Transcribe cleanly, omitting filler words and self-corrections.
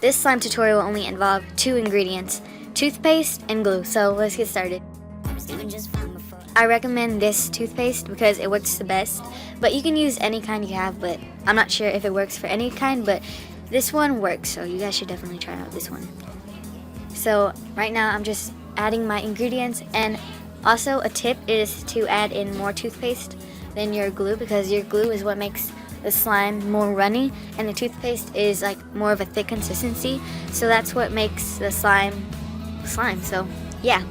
This slime tutorial will only involve 2 ingredients, toothpaste and glue, so let's get started. I recommend this toothpaste because it works the best, but you can use any kind you have, but I'm not sure if it works for any kind, but this one works, so you guys should definitely try out this one. So right now I'm just adding my ingredients, and also a tip is to add in more toothpaste than your glue, because your glue is what makes the slime more runny, and the toothpaste is like more of a thick consistency, so that's what makes the slime, so yeah.